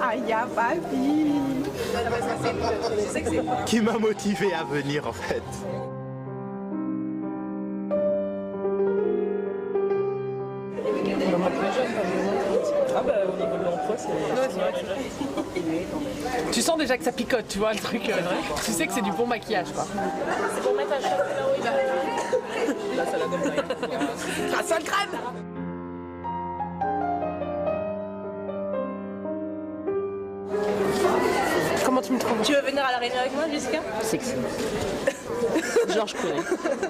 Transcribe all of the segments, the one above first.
Aya papi. Qui m'a motivé à venir en fait. Ah bah au niveau de l'emploi Tu sens déjà que ça picote, tu vois le truc. Tu sais que c'est du bon maquillage quoi. c'est pour mettre un cheveu là où il va. Là ça la donne rien. Ah, ça le crâne. Comment tu me trouves? Tu veux venir à la réunion avec moi, Jessica? Sexy. Genre je connais.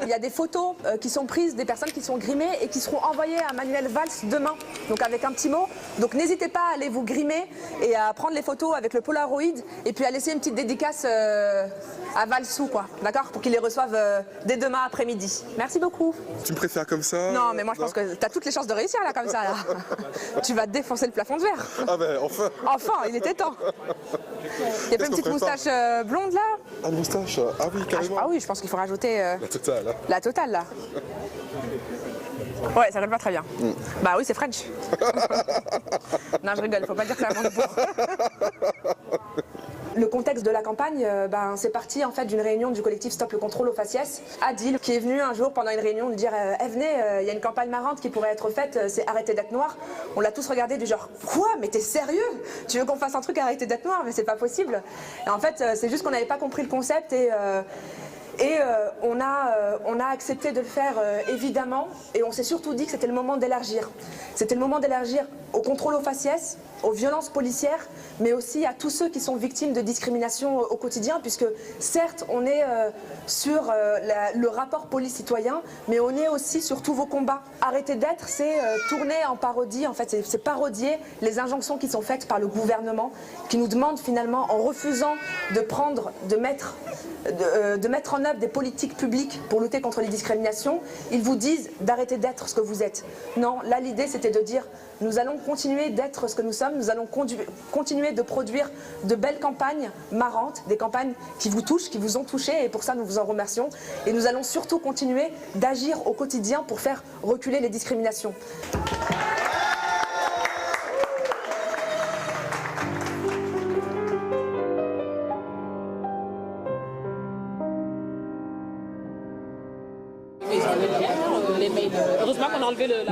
Il y a des photos qui sont prises des personnes qui sont grimées et qui seront envoyées à Manuel Valls demain, donc avec un petit mot. Donc n'hésitez pas à aller vous grimer et à prendre les photos avec le Polaroid et puis à laisser une petite dédicace à Valsou, quoi, d'accord? Pour qu'ils les reçoivent dès demain après-midi. Merci beaucoup. Tu me préfères comme ça? Non, mais moi je pense que tu as toutes les chances de réussir là, comme ça. Là. Tu vas défoncer le plafond de verre. Ah ben enfin. Enfin, il était temps. Il y a pas une petite moustache blonde là? Ah, moustache. Ah oui, carrément. Ah oui, je pense qu'il faut rajouter La totale. la totale là. Ouais, ça colle pas très bien. Bah oui, c'est French. Non, je rigole, faut pas dire que ça monte pour. Le contexte de la campagne, c'est parti en fait d'une réunion du collectif Stop le contrôle au faciès. Adil, qui est venu un jour pendant une réunion nous dire venez, il y a une campagne marrante qui pourrait être faite, c'est arrêter d'être noir. On l'a tous regardé du genre quoi? Mais t'es sérieux? Tu veux qu'on fasse un truc arrêter d'être noir? Mais c'est pas possible. Et en fait, c'est juste qu'on n'avait pas compris le concept et on a accepté de le faire évidemment et on s'est surtout dit que c'était le moment d'élargir. C'était le moment d'élargir au contrôle aux faciès, aux violences policières, mais aussi à tous ceux qui sont victimes de discrimination au quotidien, puisque certes on est sur le rapport police-citoyen, mais on est aussi sur tous vos combats. Arrêter d'être, c'est tourner en parodie, en fait c'est parodier les injonctions qui sont faites par le gouvernement, qui nous demande finalement, en refusant de mettre en œuvre des politiques publiques pour lutter contre les discriminations, ils vous disent d'arrêter d'être ce que vous êtes. Non, là l'idée c'était de dire nous allons continuer d'être ce que nous sommes, nous allons continuer de produire de belles campagnes marrantes, des campagnes qui vous touchent, qui vous ont touché et pour ça nous vous en remercions. Et nous allons surtout continuer d'agir au quotidien pour faire reculer les discriminations.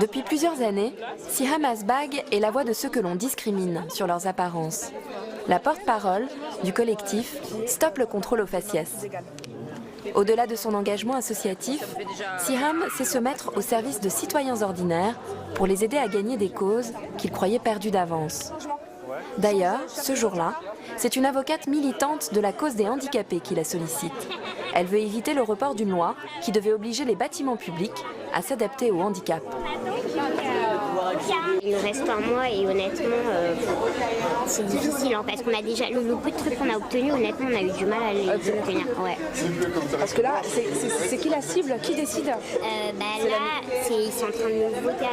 Depuis plusieurs années, Siham Azbag est la voix de ceux que l'on discrimine sur leurs apparences. La porte-parole du collectif Stop le contrôle aux faciès. Au-delà de son engagement associatif, Siham sait se mettre au service de citoyens ordinaires pour les aider à gagner des causes qu'ils croyaient perdues d'avance. D'ailleurs, ce jour-là, c'est une avocate militante de la cause des handicapés qui la sollicite. Elle veut éviter le report d'une loi qui devait obliger les bâtiments publics à s'adapter au handicap. Il nous reste un mois et honnêtement, c'est difficile parce qu'on a déjà le peu de trucs qu'on a obtenus, honnêtement, on a eu du mal à les obtenir. Ouais. Parce que là, c'est qui la cible? Qui décide? Là, ils sont en train de voter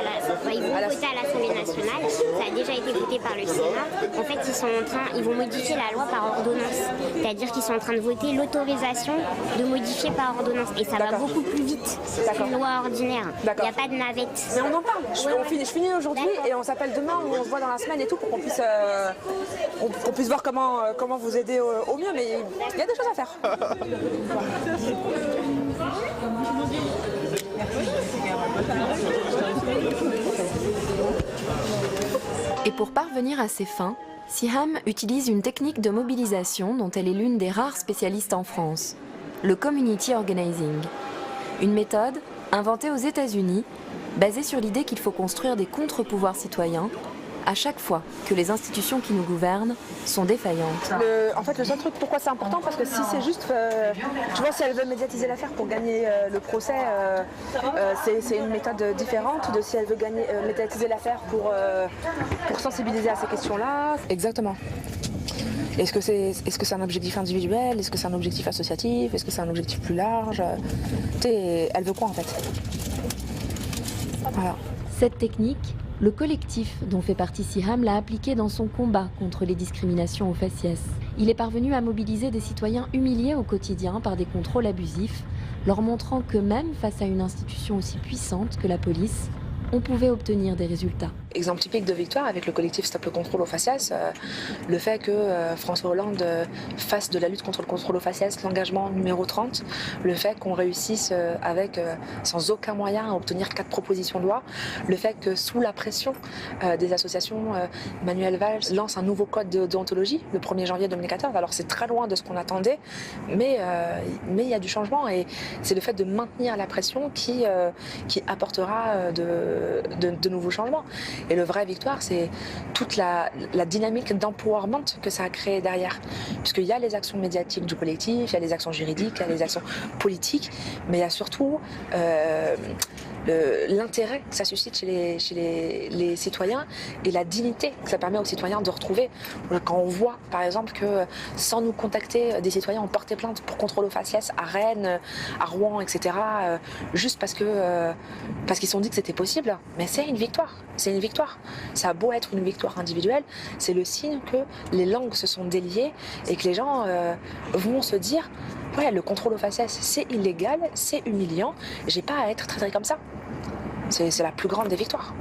ils vont voter à l'Assemblée nationale. Ça a déjà été voté par le Sénat. En fait, ils vont modifier la loi par ordonnance. C'est-à-dire qu'ils sont en train de voter l'autorisation de modifier par ordonnance. Et ça va beaucoup plus vite qu'une loi ordinaire. Il n'y a pas de navette. Mais on en parle. Je finis aujourd'hui et on s'appelle demain ou on se voit dans la semaine et tout pour qu'on puisse voir comment vous aider au mieux. Mais il y a des choses à faire. Et pour parvenir à ses fins, Siham utilise une technique de mobilisation dont elle est l'une des rares spécialistes en France, le community organizing. Une méthode inventée aux États-Unis, basée sur l'idée qu'il faut construire des contre-pouvoirs citoyens à chaque fois que les institutions qui nous gouvernent sont défaillantes. En fait, le seul truc, pourquoi c'est important? Parce que si c'est juste, tu vois, si elle veut médiatiser l'affaire pour gagner le procès, c'est une méthode différente de si elle veut médiatiser l'affaire pour sensibiliser à ces questions-là. Exactement. Est-ce que c'est un objectif individuel? Est-ce que c'est un objectif associatif? Est-ce que c'est un objectif plus large? Elle veut quoi en fait? Voilà. Cette technique, le collectif dont fait partie Siham l'a appliquée dans son combat contre les discriminations aux faciès. Il est parvenu à mobiliser des citoyens humiliés au quotidien par des contrôles abusifs, leur montrant que même face à une institution aussi puissante que la police, on pouvait obtenir des résultats. Exemple typique de victoire avec le collectif Stop le contrôle au faciès, le fait que François Hollande fasse de la lutte contre le contrôle au faciès l'engagement numéro 30, le fait qu'on réussisse avec sans aucun moyen à obtenir 4 propositions de loi, le fait que sous la pression des associations, Manuel Valls lance un nouveau code de déontologie le 1er janvier 2014. Alors c'est très loin de ce qu'on attendait, mais il y a du changement et c'est le fait de maintenir la pression qui apportera de nouveaux changements. Et le vrai victoire, c'est toute la dynamique d'empowerment que ça a créé derrière. Puisqu'il y a les actions médiatiques du collectif, il y a les actions juridiques, il y a les actions politiques, mais il y a surtout l'intérêt que ça suscite chez les citoyens et la dignité que ça permet aux citoyens de retrouver. Quand on voit, par exemple, que sans nous contacter, des citoyens ont porté plainte pour contrôle au faciès à Rennes, à Rouen, etc., juste parce qu'ils se sont dit que c'était possible, mais c'est une victoire. C'est une victoire. Ça a beau être une victoire individuelle, c'est le signe que les langues se sont déliées et que les gens vont se dire « Ouais, le contrôle au faciès, c'est illégal, c'est humiliant, j'ai pas à être traité comme ça. » C'est la plus grande des victoires.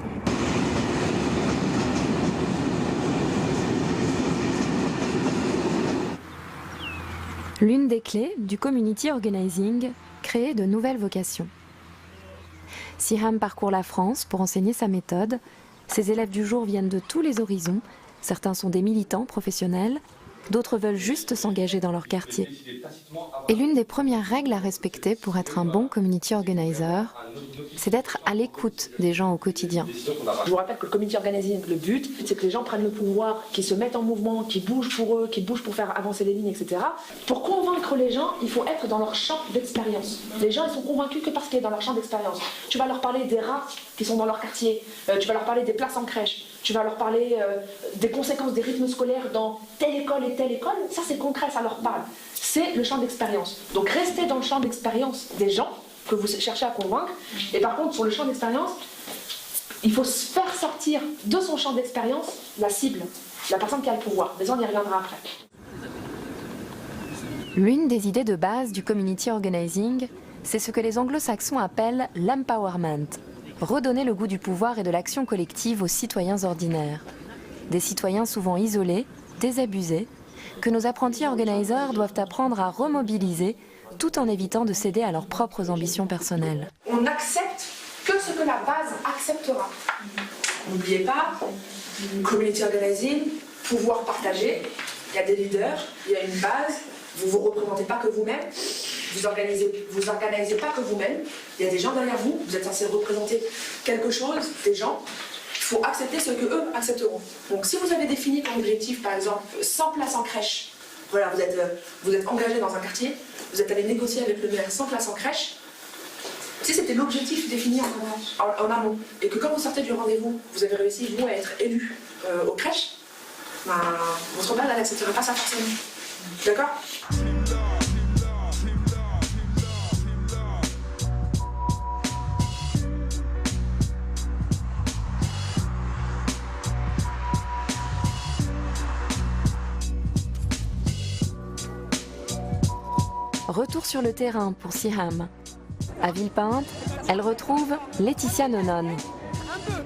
L'une des clés du community organizing, créer de nouvelles vocations. Siham parcourt la France pour enseigner sa méthode. Ses élèves du jour viennent de tous les horizons. Certains sont des militants professionnels, d'autres veulent juste s'engager dans leur quartier. Et l'une des premières règles à respecter pour être un bon community organizer, c'est d'être à l'écoute des gens au quotidien. Je vous rappelle que le community organizing, le but, c'est que les gens prennent le pouvoir, qu'ils se mettent en mouvement, qu'ils bougent pour eux, qu'ils bougent pour faire avancer les lignes, etc. Pour convaincre les gens, il faut être dans leur champ d'expérience. Les gens, ils sont convaincus que parce qu'ils sont dans leur champ d'expérience. Tu vas leur parler des rats qui sont dans leur quartier, tu vas leur parler des places en crèche, tu vas leur parler des conséquences des rythmes scolaires dans telle école et telle école. Ça, c'est concret, ça leur parle. C'est le champ d'expérience. Donc restez dans le champ d'expérience des gens que vous cherchez à convaincre. Et par contre, sur le champ d'expérience, il faut faire sortir de son champ d'expérience la cible, la personne qui a le pouvoir. Mais on y reviendra après. L'une des idées de base du community organizing, c'est ce que les anglo-saxons appellent l'empowerment. Redonner le goût du pouvoir et de l'action collective aux citoyens ordinaires. Des citoyens souvent isolés, désabusés, que nos apprentis organisers doivent apprendre à remobiliser tout en évitant de céder à leurs propres ambitions personnelles. On n'accepte que ce que la base acceptera. N'oubliez pas, community organizing, pouvoir partagé, il y a des leaders, il y a une base, vous ne vous représentez pas que vous-même, vous organisez pas que vous-même, il y a des gens derrière vous, vous êtes censé représenter quelque chose, des gens. Il faut accepter ce que eux accepteront. Donc si vous avez défini comme objectif, par exemple, 100 places en crèche, voilà, vous êtes engagé dans un quartier, vous êtes allé négocier avec le maire 100 places en crèche, si c'était l'objectif défini en amont, et que quand vous sortez du rendez-vous, vous avez réussi, vous, à être élu aux crèches, ben, votre mère, elle n'acceptera pas ça forcément. D'accord ? Retour sur le terrain pour Siham. À Villepinte, elle retrouve Laetitia Nonon.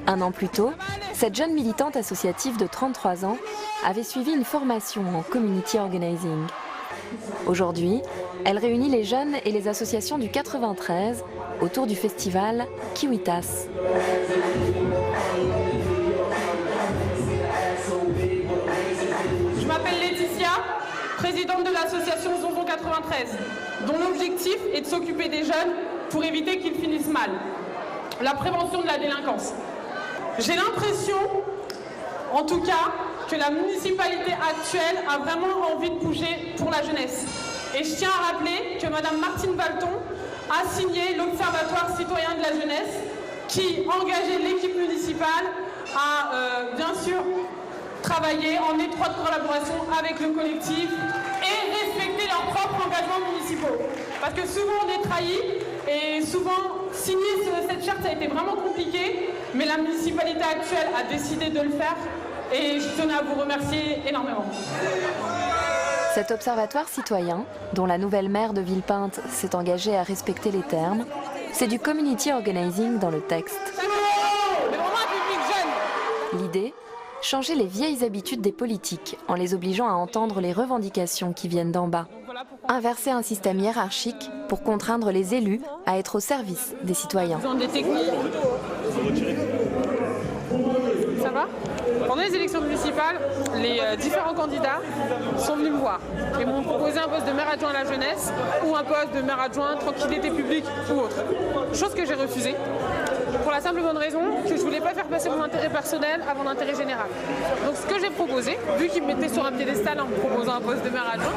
Un an plus tôt, cette jeune militante associative de 33 ans avait suivi une formation en community organizing. Aujourd'hui, elle réunit les jeunes et les associations du 93 autour du festival Kiwitas. Je m'appelle Laetitia, présidente de l'association Zonzon 93, dont l'objectif est de s'occuper des jeunes pour éviter qu'ils finissent mal. La prévention de la délinquance. J'ai l'impression, en tout cas, que la municipalité actuelle a vraiment envie de bouger pour la jeunesse. Et je tiens à rappeler que Madame Martine Valton a signé l'Observatoire citoyen de la jeunesse qui engageait l'équipe municipale à, bien sûr, travailler en étroite collaboration avec le collectif et respecter leurs propres engagements municipaux. Parce que souvent on est trahi et souvent signer cette charte ça a été vraiment compliqué, mais la municipalité actuelle a décidé de le faire et je tenais à vous remercier énormément. Cet observatoire citoyen, dont la nouvelle maire de Villepinte s'est engagée à respecter les termes, c'est du community organizing dans le texte. C'est vraiment un public jeune. L'idée ? Changer les vieilles habitudes des politiques en les obligeant à entendre les revendications qui viennent d'en bas. Inverser un système hiérarchique pour contraindre les élus à être au service des citoyens. Ils ont des techniques. Ça va ? Pendant les élections municipales, les différents candidats sont venus me voir et m'ont proposé un poste de maire adjoint à la jeunesse ou un poste de maire adjoint tranquillité publique ou autre. Chose que j'ai refusée pour la simple bonne raison que je ne voulais pas faire passer mon intérêt personnel avant l'intérêt général. Donc ce que j'ai proposé, vu qu'ils me mettaient sur un piédestal en me proposant un poste de maire adjoint,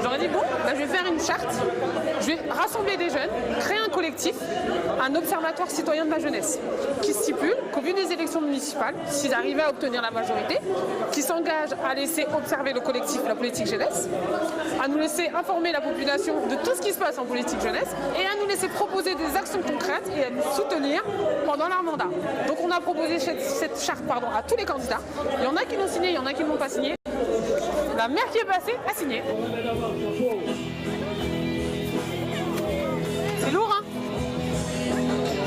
j'aurais dit bon, je vais faire une charte, je vais rassembler des jeunes, créer un collectif, un observatoire citoyen de la jeunesse, qui stipule qu'au vu des élections municipales, s'ils arrivaient à obtenir la majorité, qui s'engage à laisser observer le collectif, la politique jeunesse, à nous laisser informer la population de tout ce qui se passe en politique jeunesse et à nous laisser proposer des actions concrètes et à nous soutenir pendant leur mandat. Donc on a proposé cette charte à tous les candidats. Il y en a qui l'ont signé, il y en a qui ne l'ont pas signé. La maire qui est passée a signé. C'est lourd, hein?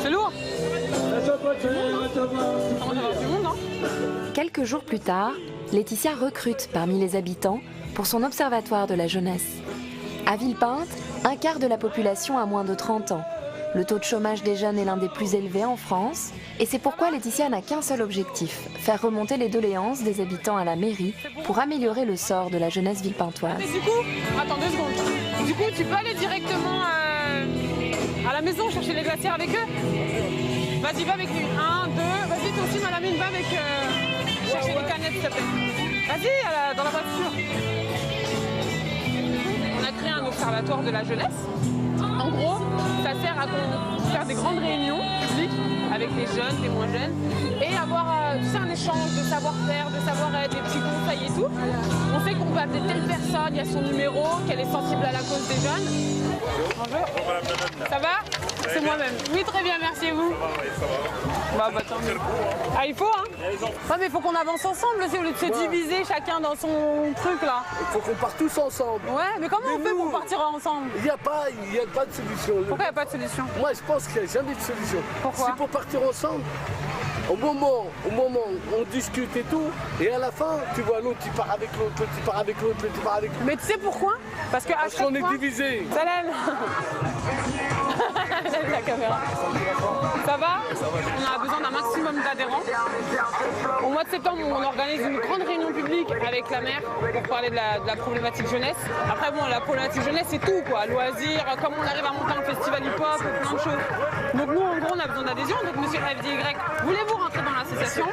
C'est lourd. On va avoir du monde, hein? Quelques jours plus tard, Laetitia recrute parmi les habitants pour son observatoire de la jeunesse. À Villepinte, un quart de la population a moins de 30 ans. Le taux de chômage des jeunes est l'un des plus élevés en France. Et c'est pourquoi Laetitia n'a qu'un seul objectif, faire remonter les doléances des habitants à la mairie pour améliorer le sort de la jeunesse villepintoise. Mais du coup, attends 2 secondes. Du coup, tu peux aller directement à la maison chercher les glacières avec eux? Vas-y, va avec lui. 1, 2, vas-y, toi aussi, madame, va avec chercher les canettes, s'il te plaît. Vas-y, dans la voiture. On a créé un observatoire de la jeunesse. En gros, ça sert à faire des grandes réunions publiques avec les jeunes, les moins jeunes, et avoir un échange de savoir-faire, de savoir-être, des petits conseils et tout. On sait qu'on peut appeler telle personne, il y a son numéro, qu'elle est sensible à la cause des jeunes. Bonjour. Ça va? C'est moi-même. Oui, très bien, merci à vous. Bah, tant mieux. Ah, il faut, hein? Ouais, mais il faut qu'on avance ensemble aussi, au lieu de se diviser chacun dans son truc, là. Il faut qu'on parte tous ensemble. Ouais, mais comment on fait pour partir ensemble? Il n'y a pas de solution. Pourquoi il n'y a pas de solution? Moi, je pense qu'il n'y a jamais de solution. Pourquoi? C'est pour partir ensemble. Au moment où on discute et tout, et à la fin, tu vois l'autre, tu pars avec l'autre, tu pars avec l'autre, tu pars avec l'autre. Mais tu sais pourquoi? Parce qu'on est divisés. Salem. La caméra. Ça va? On a besoin d'un maximum d'adhérents. Au mois de septembre, on organise une grande réunion publique avec la maire pour parler de la problématique jeunesse. Après, bon, la problématique jeunesse, c'est tout, quoi. Loisirs, comment on arrive à monter un festival hip-hop, plein de choses. Donc nous, en gros, on a besoin d'adhésion. Donc monsieur FDY, voulez-vous rentrer dans l'association?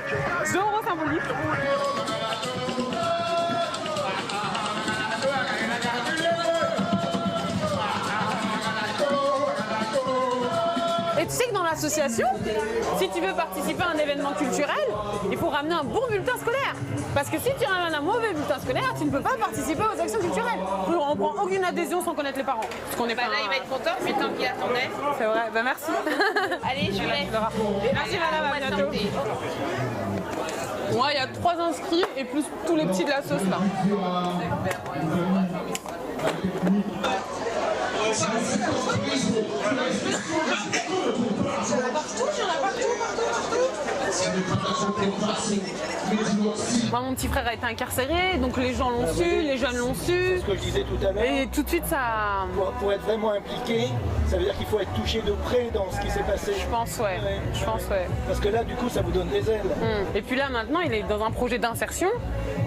2 € symboliques. Et tu sais que dans l'association, si tu veux participer à un événement culturel, il faut ramener un bon bulletin scolaire. Parce que si tu ramènes un mauvais bulletin scolaire, tu ne peux pas participer aux actions culturelles. On ne prend aucune adhésion sans connaître les parents. Parce qu'on est pas là, il va être content, mais tant qu'il attendait. C'est vrai, bah merci. Allez, je vais. Merci madame, à bientôt. Moi, il y a 3 inscrits et plus tous les petits de la sauce là. Moi, mon petit frère a été incarcéré, donc les gens l'ont su, les jeunes l'ont su. C'est ce que je disais tout à l'heure. Et tout de suite, ça... Pour être vraiment impliqué, ça veut dire qu'il faut être touché de près dans ce qui s'est passé. Je pense, ouais. Je pense, ouais. Parce que là, du coup, ça vous donne des ailes. Et puis là, maintenant, il est dans un projet d'insertion.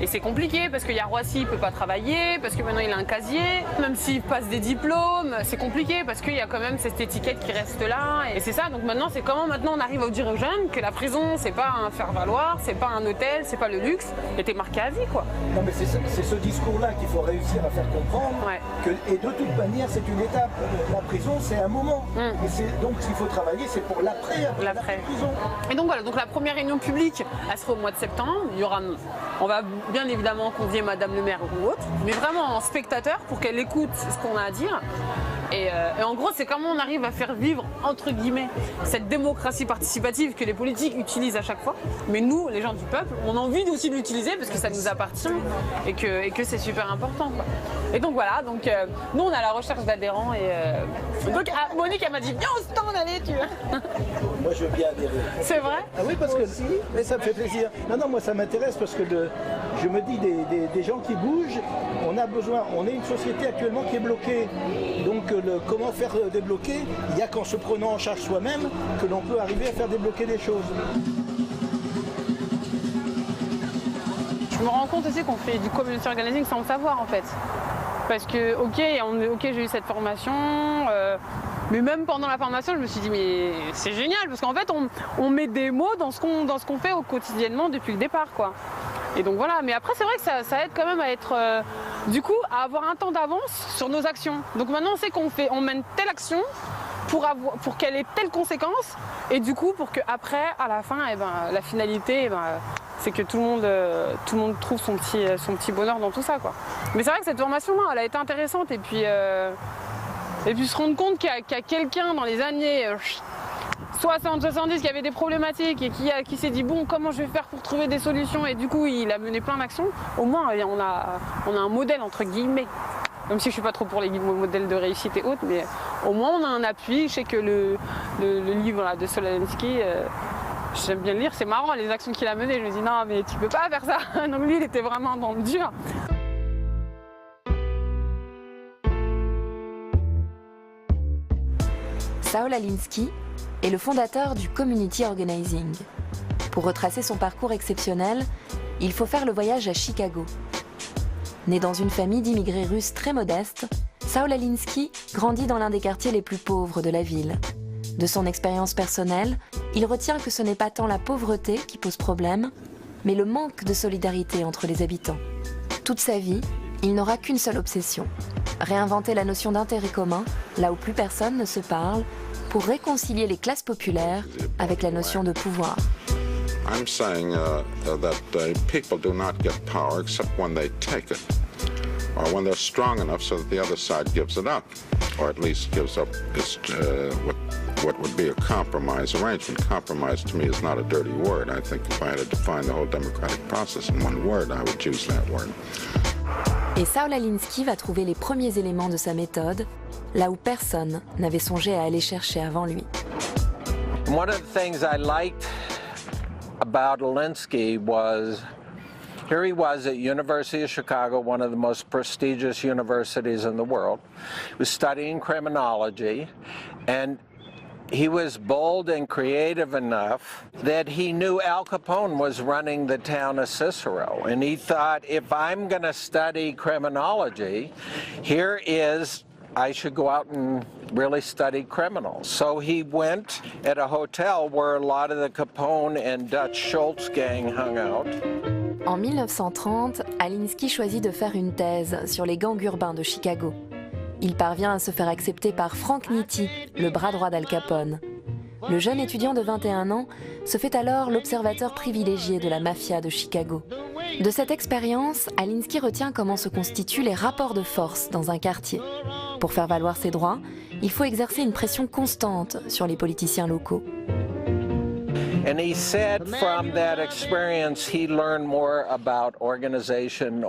Et c'est compliqué parce qu'il y a Roissy, il ne peut pas travailler, parce que maintenant il a un casier. Même s'il passe des diplômes, c'est compliqué parce qu'il y a quand même cette étiquette qui reste là. Et c'est ça, donc maintenant, c'est comment maintenant on arrive à dire aux jeunes que la prison, c'est pas un faire-valoir, c'est pas un hôtel, c'est pas le luxe, et t'es marqué à vie, quoi. Non, mais c'est ce discours-là qu'il faut réussir à faire comprendre. Ouais. Et de toute manière, c'est une étape. La prison, c'est un moment. Et donc, s'il faut travailler, c'est pour l'après prison. Et donc voilà, donc la première réunion publique, elle sera au mois de septembre. Il y aura, on va bien évidemment convier Madame le maire ou autre, mais vraiment en spectateur pour qu'elle écoute ce qu'on a à dire. Et en gros, c'est comment on arrive à faire vivre, entre guillemets, cette démocratie participative que les politiques utilisent à chaque fois. Mais nous, les gens du peuple, on a envie aussi de l'utiliser parce que ça nous appartient et que c'est super important, quoi. Et donc voilà, nous on est à la recherche d'adhérents et donc Monique elle m'a dit viens au stand, allez tu vois. Moi je veux bien adhérer. C'est vrai? Ah oui, parce que mais ça me fait plaisir. Non, moi ça m'intéresse parce que je me dis des gens qui bougent, on a besoin, on est une société actuellement qui est bloquée. Donc comment faire débloquer? Il n'y a qu'en se prenant en charge soi-même que l'on peut arriver à faire débloquer des choses. Je me rends compte aussi qu'on fait du community organizing sans le savoir en fait. Parce que ok j'ai eu cette formation, mais même pendant la formation je me suis dit mais c'est génial parce qu'en fait on met des mots dans ce qu'on fait quotidiennement depuis le départ quoi. Et donc voilà, mais après c'est vrai que ça aide quand même à être du coup à avoir un temps d'avance sur nos actions. Donc maintenant on sait on mène telle action pour qu'elle ait telle conséquence et du coup pour qu'après à la fin la finalité c'est que tout le monde trouve son petit bonheur dans tout ça quoi. Mais c'est vrai que cette formation là elle a été intéressante et puis se rendre compte qu'il y a quelqu'un dans les années 60-70 qui avait des problématiques et qui s'est dit bon comment je vais faire pour trouver des solutions et du coup il a mené plein d'actions, au moins on a un modèle entre guillemets. Même si je suis pas trop pour les modèles de réussite et autres, mais au moins on a un appui. Je sais que le livre là, de Saul Alinsky, j'aime bien le lire, c'est marrant les actions qu'il a menées. Je me dis non mais tu peux pas faire ça. Donc lui il était vraiment dans le dur. Saul Alinsky est le fondateur du community organizing. Pour retracer son parcours exceptionnel, il faut faire le voyage à Chicago. Né dans une famille d'immigrés russes très modeste, Saul Alinsky grandit dans l'un des quartiers les plus pauvres de la ville. De son expérience personnelle, il retient que ce n'est pas tant la pauvreté qui pose problème, mais le manque de solidarité entre les habitants. Toute sa vie, il n'aura qu'une seule obsession, réinventer la notion d'intérêt commun, là où plus personne ne se parle, pour réconcilier les classes populaires avec la notion de pouvoir. I'm saying that people do not get power except when they take it, or when they're strong enough so that the other side gives it up, or at least gives up what would be a compromise arrangement. Compromise to me is not a dirty word. I think if I had to define the whole democratic process in one word, I would choose that word. Et Saul Alinsky va trouver les premiers éléments de sa méthode, là où personne n'avait songé à aller chercher avant lui. One of the things I liked about Alinsky was, here he was at University of Chicago, one of the most prestigious universities in the world. He was studying criminology, and he was bold and creative enough that he knew Al Capone was running the town of Cicero. And he thought, if I'm going to study criminology, I should go out and really study criminals. So he went at a hotel where a lot of the Capone and Dutch Schultz gang hung out. En 1930, Alinsky choisit de faire une thèse sur les gangs urbains de Chicago. Il parvient à se faire accepter par Frank Nitti, le bras droit d'Al Capone. Le jeune étudiant de 21 ans se fait alors l'observateur privilégié de la mafia de Chicago. De cette expérience, Alinsky retient comment se constituent les rapports de force dans un quartier. Pour faire valoir ses droits, il faut exercer une pression constante sur les politiciens locaux. And he said from that experience he learned more about organizing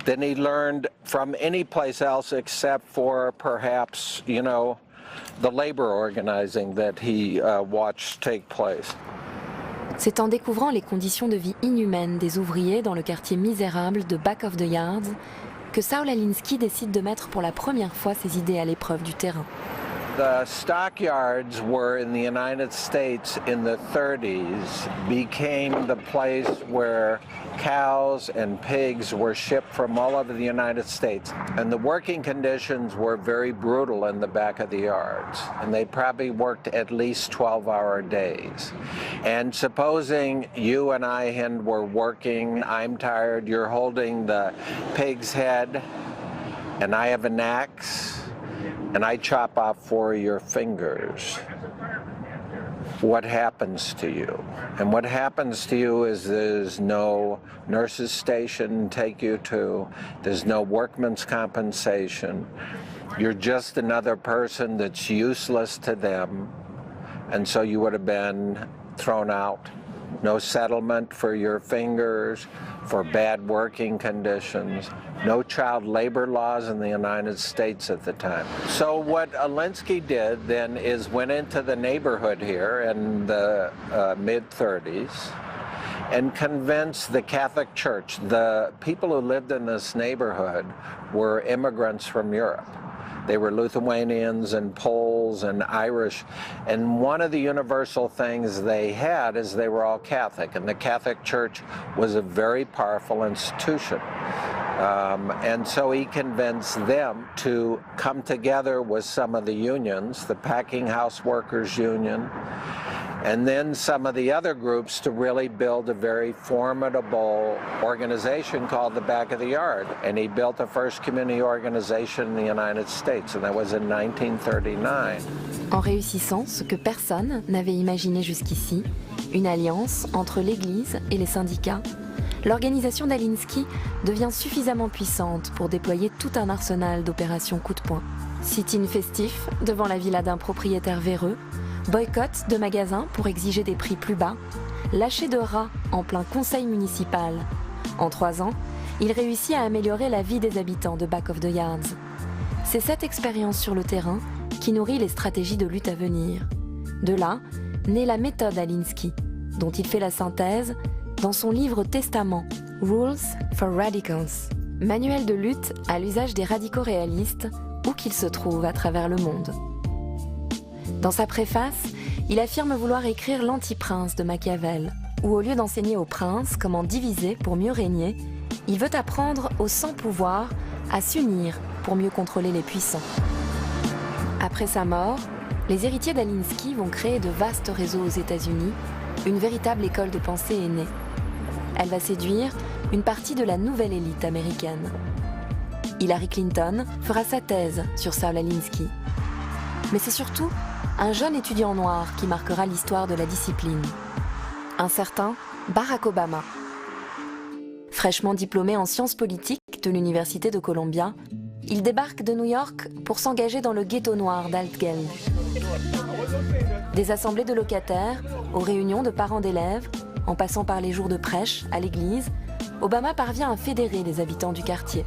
than he learned from any place else except for perhaps, the labor organizing that he watched take place. C'est en découvrant les conditions de vie inhumaines des ouvriers dans le quartier misérable de Back of the Yards que Saul Alinsky décide de mettre pour la première fois ses idées à l'épreuve du terrain. The stockyards were in the United States in the 30s became the place where cows and pigs were shipped from all over the United States. And the working conditions were very brutal in the back of the yards. And they probably worked at least 12-hour days. And supposing you and I were working, I'm tired, you're holding the pig's head, and I have an axe, and I chop off 4 of your fingers, what happens to you? And what happens to you is there's no nurse's station to take you to, there's no workman's compensation, You're just another person that's useless to them, and so you would have been thrown out. No settlement for your fingers, for bad working conditions, no child labor laws in the United States at the time. So what Alinsky did then is went into the neighborhood here in the mid-30s and convinced the Catholic Church. The people who lived in this neighborhood were immigrants from Europe. They were Lithuanians and Poles and Irish, and one of the universal things they had is they were all Catholic, and the Catholic Church was a very powerful institution. And so he convinced them to come together with some of the unions, the Packing House Workers Union, and then some of the other groups to really build a very formidable organization called the Back of the Yard. And he built the first community organization in the United States, and that was in 1939. En réussissant ce que personne n'avait imaginé jusqu'ici, une alliance entre l'Église et les syndicats, l'organisation d'Alinsky devient suffisamment puissante pour déployer tout un arsenal d'opérations coup de poing. Sit-in festif devant la villa d'un propriétaire véreux, boycott de magasins pour exiger des prix plus bas, lâcher de rats en plein conseil municipal. En 3 ans, il réussit à améliorer la vie des habitants de Back of the Yards. C'est cette expérience sur le terrain qui nourrit les stratégies de lutte à venir. De là, naît la méthode Alinsky, dont il fait la synthèse dans son livre Testament, Rules for Radicals, manuel de lutte à l'usage des radicaux réalistes, où qu'ils se trouvent à travers le monde. Dans sa préface, il affirme vouloir écrire l'Anti-Prince de Machiavel, où au lieu d'enseigner aux princes comment diviser pour mieux régner, il veut apprendre aux sans-pouvoir à s'unir pour mieux contrôler les puissants. Après sa mort, les héritiers d'Alinsky vont créer de vastes réseaux aux États-Unis. Une véritable école de pensée est née. Elle va séduire une partie de la nouvelle élite américaine. Hillary Clinton fera sa thèse sur Saul Alinsky. Mais c'est surtout un jeune étudiant noir qui marquera l'histoire de la discipline. Un certain Barack Obama. Fraîchement diplômé en sciences politiques de l'Université de Columbia, il débarque de New York pour s'engager dans le ghetto noir d'Altgeld. Des assemblées de locataires, aux réunions de parents d'élèves, en passant par les jours de prêche à l'église, Obama parvient à fédérer les habitants du quartier.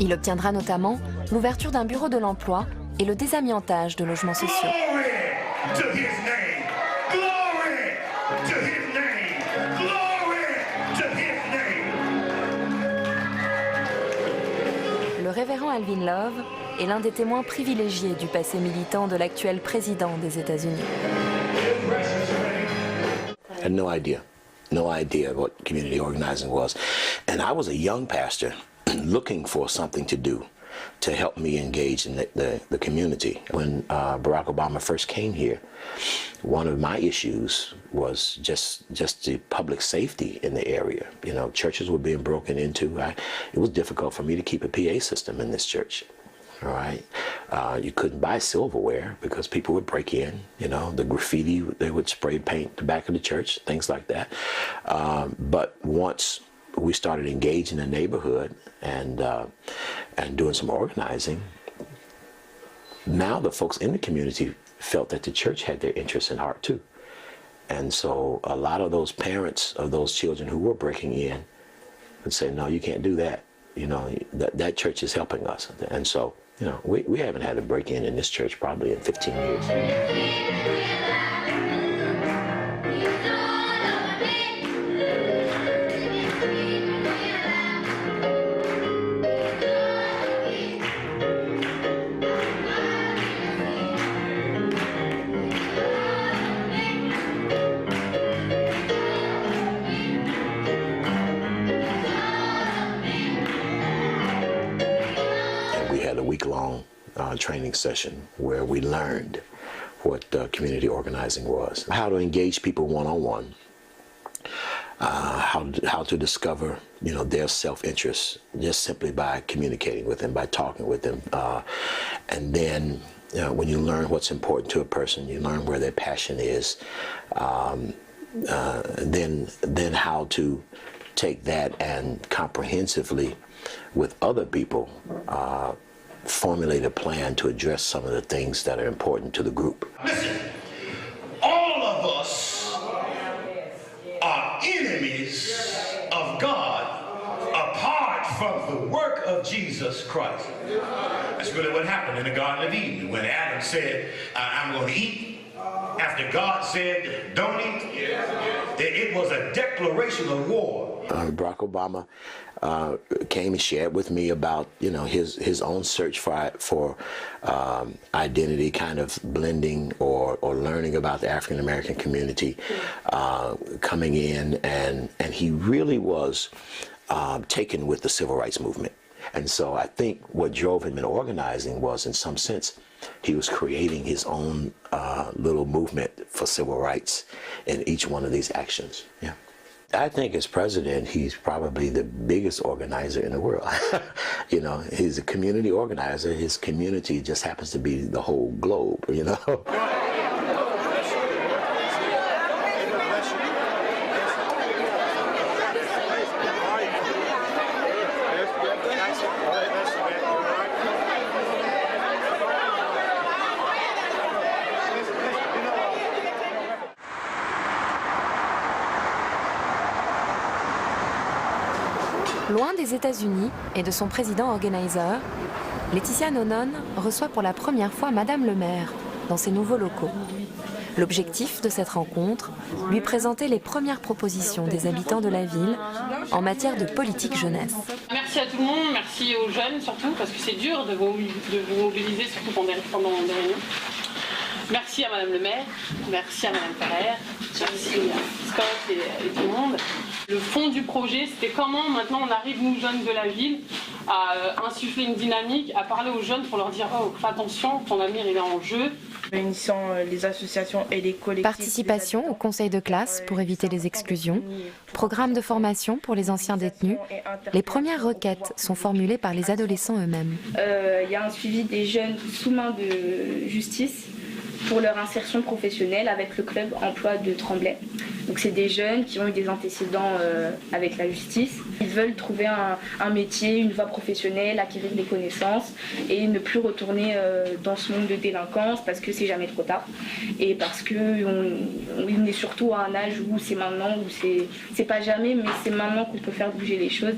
Il obtiendra notamment l'ouverture d'un bureau de l'emploi et le désamiantage de logements sociaux. Le révérend Alvin Love est l'un des témoins privilégiés du passé militant de l'actuel président des États-Unis. I had no idea what community organizing was. And I was a young pastor looking for something to do to help me engage in the community. When Barack Obama first came here, one of my issues was just the public safety in the area. You know, churches were being broken into. It was difficult for me to keep a PA system in this church. All right, you couldn't buy silverware because people would break in. You know, the graffiti, they would spray paint the back of the church, things like that. But once we started engaging the neighborhood and doing some organizing, now the folks in the community felt that the church had their interests in heart too. And so a lot of those parents of those children who were breaking in would say, no, you can't do that. You know, that church is helping us. And so, you know, we haven't had a break-in in this church probably in 15 years. Week-long training session where we learned what community organizing was, how to engage people one-on-one, how to discover, you know, their self-interest just simply by communicating with them, by talking with them, and then when you learn what's important to a person, you learn where their passion is, then how to take that and comprehensively with other people formulate a plan to address some of the things that are important to the group. Listen, all of us are enemies of God apart from the work of Jesus Christ. That's really what happened in the Garden of Eden when Adam said, I'm going to eat. After God said, don't eat, it was a declaration of war. Barack Obama came and shared with me about, you know, his own search for identity, kind of blending or learning about the African American community coming in, and he really was taken with the civil rights movement. And so I think what drove him in organizing was, in some sense, he was creating his own little movement for civil rights in each one of these actions. Yeah. I think as president, he's probably the biggest organizer in the world. You know, he's a community organizer. His community just happens to be the whole globe, you know. Loin des États-Unis et de son président organizer, Laetitia Nonon reçoit pour la première fois Madame le maire dans ses nouveaux locaux. L'objectif de cette rencontre, lui présenter les premières propositions des habitants de la ville en matière de politique jeunesse. Merci à tout le monde, merci aux jeunes surtout, parce que c'est dur de vous mobiliser, surtout pendant des réunions. Merci à Madame le maire, merci à Madame Ferrer, merci à Scott et tout le monde. Le fond du projet, c'était comment maintenant on arrive, nous jeunes de la ville, à insuffler une dynamique, à parler aux jeunes pour leur dire « Oh, fais attention, ton avenir il est en jeu ». Réunissant les associations et les collectifs. Participation au conseil de classe pour éviter les exclusions, programme de formation pour les anciens détenus. Les premières requêtes sont formulées par les adolescents eux-mêmes. Il y a un suivi des jeunes sous main de justice pour leur insertion professionnelle avec le club emploi de Tremblay. Donc c'est des jeunes qui ont eu des antécédents avec la justice. Ils veulent trouver un métier, une voie professionnelle, acquérir des connaissances et ne plus retourner dans ce monde de délinquance parce que c'est jamais trop tard. Et parce qu'on est surtout à un âge où c'est maintenant, où c'est pas jamais, mais c'est maintenant qu'on peut faire bouger les choses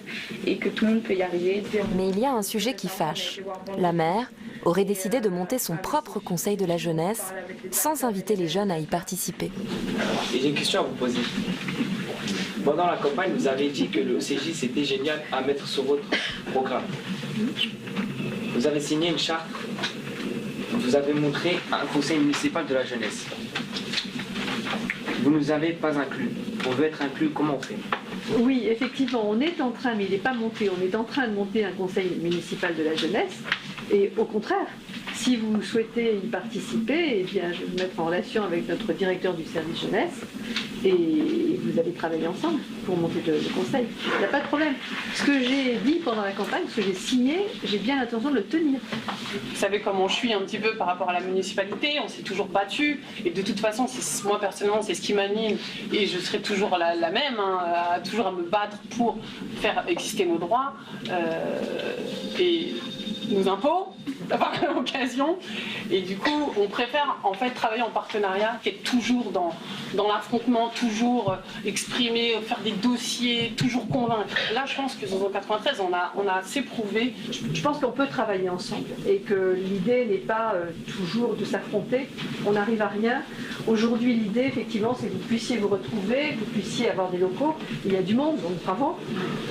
et que tout le monde peut y arriver. Mais il y a un sujet qui fâche. La maire aurait décidé de monter son propre conseil de la jeunesse sans inviter les jeunes à y participer. Et j'ai une question à vous poser. Pendant la campagne, vous avez dit que le CJ c'était génial à mettre sur votre programme. Vous avez signé une charte, vous avez montré un conseil municipal de la jeunesse. Vous ne nous avez pas inclus. On veut être inclus, comment on fait? Oui, effectivement, on est en train, mais il n'est pas monté, on est en train de monter un conseil municipal de la jeunesse. Et au contraire, si vous souhaitez y participer, eh bien, je vais vous mettre en relation avec notre directeur du service jeunesse et vous allez travailler ensemble pour monter le conseil. Il n'y a pas de problème. Ce que j'ai dit pendant la campagne, ce que j'ai signé, j'ai bien l'intention de le tenir. Vous savez comment je suis un petit peu par rapport à la municipalité, on s'est toujours battu et de toute façon, moi personnellement, c'est ce qui m'anime et je serai toujours la même, toujours à me battre pour faire exister nos droits et nos impôts, par l'occasion. Et du coup, on préfère en fait travailler en partenariat qu'être toujours dans l'affrontement, toujours exprimer, faire des dossiers, toujours convaincre. Là, je pense que dans 93, on a assez prouvé. Je pense qu'on peut travailler ensemble et que l'idée n'est pas toujours de s'affronter. On n'arrive à rien. Aujourd'hui, l'idée, effectivement, c'est que vous puissiez vous retrouver, que vous puissiez avoir des locaux. Il y a du monde, donc bravo.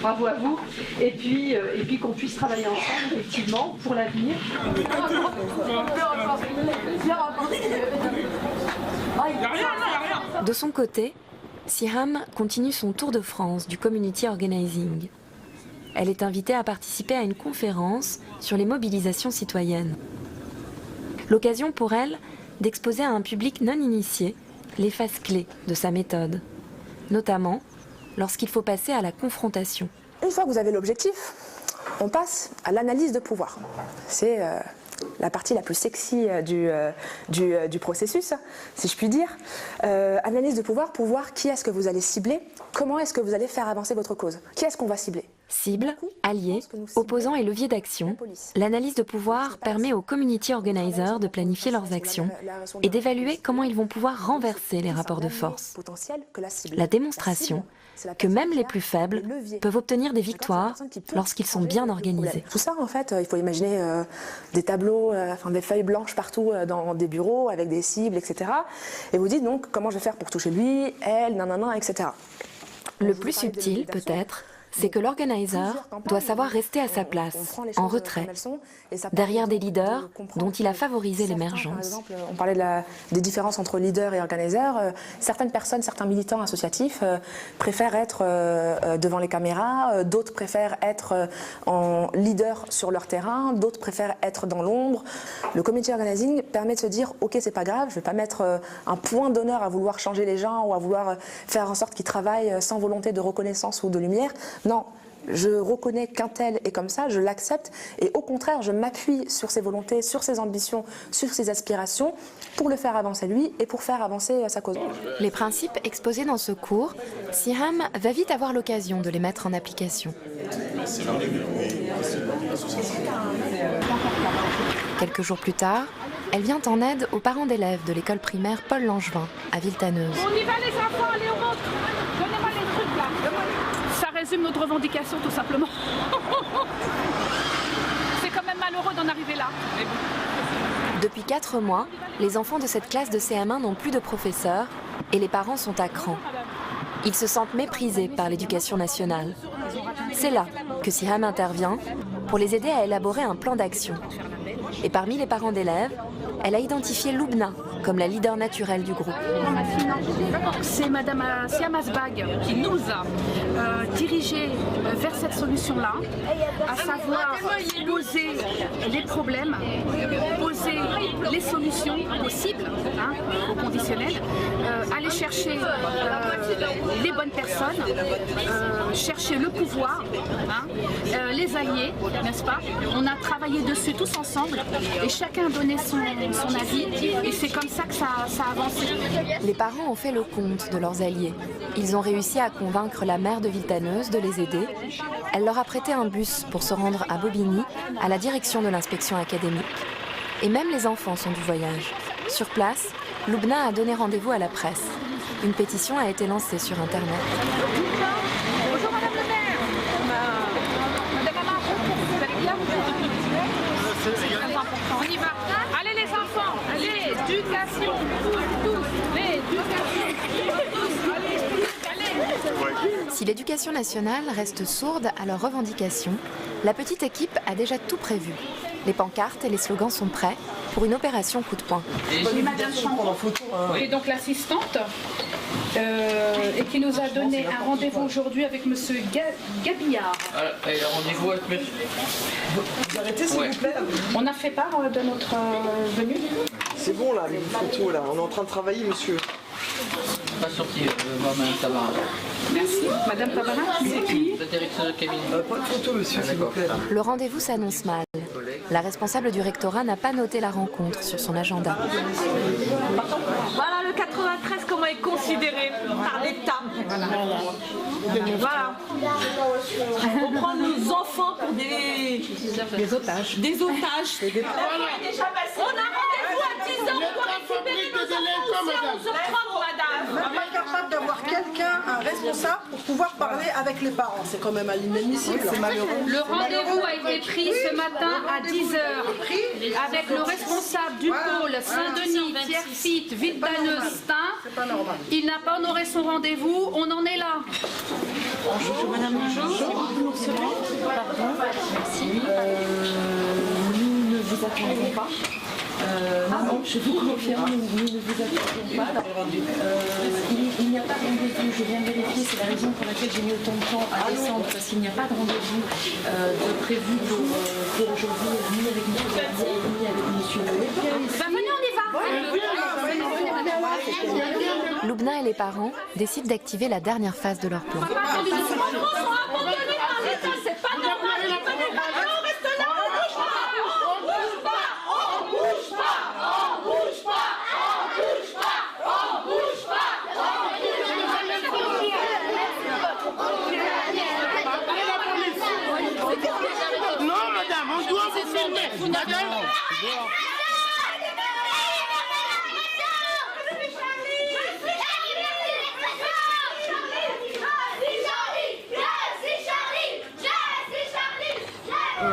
Bravo à vous. Et puis qu'on puisse travailler ensemble, effectivement, pour l'avenir. De son côté, Siham continue son tour de France du community organizing. Elle est invitée à participer à une conférence sur les mobilisations citoyennes. L'occasion pour elle d'exposer à un public non initié les phases clés de sa méthode, notamment lorsqu'il faut passer à la confrontation. Une fois que vous avez l'objectif, on passe à l'analyse de pouvoir. C'est la partie la plus sexy du processus, si je puis dire. Analyse de pouvoir pour voir qui est-ce que vous allez cibler, comment est-ce que vous allez faire avancer votre cause, qui est-ce qu'on va cibler. Cibles, alliés, opposants et leviers d'action, l'analyse de pouvoir permet aux community organizers de planifier leurs actions et d'évaluer comment ils vont pouvoir renverser les rapports de force. La démonstration que même les plus faibles peuvent obtenir des victoires lorsqu'ils sont bien organisés. Tout ça, en fait, il faut imaginer des tableaux, des feuilles blanches partout dans des bureaux avec des cibles, etc. Et vous dites donc comment je vais faire pour toucher lui, elle, nanana, etc. Le plus subtil, peut-être, c'est que l'organizer doit savoir rester à sa place, en retrait, derrière des leaders dont il a favorisé l'émergence. Par exemple, on parlait des différences entre leader et organizer. Certaines personnes, certains militants associatifs préfèrent être devant les caméras, d'autres préfèrent être en leader sur leur terrain, d'autres préfèrent être dans l'ombre. Le community organizing permet de se dire « Ok, c'est pas grave, je vais pas mettre un point d'honneur à vouloir changer les gens ou à vouloir faire en sorte qu'ils travaillent sans volonté de reconnaissance ou de lumière. » Non, je reconnais qu'un tel est comme ça, je l'accepte et au contraire, je m'appuie sur ses volontés, sur ses ambitions, sur ses aspirations pour le faire avancer lui et pour faire avancer sa cause. Les principes exposés dans ce cours, Siham va vite avoir l'occasion de les mettre en application. Quelques jours plus tard, elle vient en aide aux parents d'élèves de l'école primaire Paul Langevin à Villetaneuse. On y va les enfants, allez on rentre. Donnez-moi les trucs là. Ça résume notre revendication tout simplement. C'est quand même malheureux d'en arriver là. Depuis 4 mois, les enfants de cette classe de CM1 n'ont plus de professeurs et les parents sont à cran. Ils se sentent méprisés par l'éducation nationale. C'est là que Siham intervient pour les aider à élaborer un plan d'action. Et parmi les parents d'élèves, elle a identifié Loubna comme la leader naturelle du groupe. C'est Madame Siham Asbag qui nous a dirigés vers cette solution-là, à savoir poser les problèmes, poser les solutions possibles, au conditionnel, aller chercher les bonnes personnes, chercher le pouvoir, les alliés, n'est-ce pas? On a travaillé dessus tous ensemble et chacun a donné son avis et c'est comme ça que ça a avancé. Les parents ont fait le compte de leurs alliés. Ils ont réussi à convaincre la maire de Villetaneuse de les aider. Elle leur a prêté un bus pour se rendre à Bobigny, à la direction de l'inspection académique. Et même les enfants sont du voyage. Sur place, Loubna a donné rendez-vous à la presse. Une pétition a été lancée sur Internet. Bonjour Madame le maire. Madame Amar, vous allez bien? C'est très important. On y va. Allez les enfants, allez, éducation. Tous, l'éducation. Si l'éducation nationale reste sourde à leurs revendications, la petite équipe a déjà tout prévu. Les pancartes et les slogans sont prêts pour une opération coup de poing. Et Madame Champ, qui est donc l'assistante, et qui nous a donné un rendez-vous aujourd'hui avec Monsieur Gabillard. Rendez-vous avec monsieur. Vous arrêtez s'il vous plaît. On a fait part de notre venue. C'est bon là, les photos là, on est en train de travailler monsieur. Pas sorti, voir Madame Tabarin. Merci. Madame Tabarin, c'est qui? La directrice de cabinet. Pas de photo monsieur, s'il vous plaît. Le rendez-vous s'annonce mal. La responsable du rectorat n'a pas noté la rencontre sur son agenda. Voilà le 93, comment est considéré par l'État. Voilà. On prend nos enfants pour des otages. Des otages. On a rendez-vous à 10h pour récupérer nos enfants aussi à 11h30, madame. On n'est pas capable d'avoir quelqu'un, un responsable, pour pouvoir parler avec les parents. C'est quand même inadmissible, c'est malheureux. Le rendez-vous a été pris ce matin à 10h avec le responsable du pôle Saint-Denis, Pierrefitte, Villetaneuse, Stein. Il n'a pas honoré son rendez-vous, on en est là. Bonjour madame. Bonjour. Pardon. Merci. Nous ne vous attendons pas. Non, je vous confirme, nous ne vous attendons pas. Il n'y a pas de rendez-vous, je viens de vérifier, c'est la raison pour laquelle j'ai mis autant de temps à descendre, parce qu'il n'y a pas de rendez-vous prévu pour aujourd'hui, ni avec M. Verdier, ni avec M. Loé. Venez, on y va. Loubna et les parents décident d'activer la dernière phase de leur plan. C'est pas normal, dois vous filmer, madame.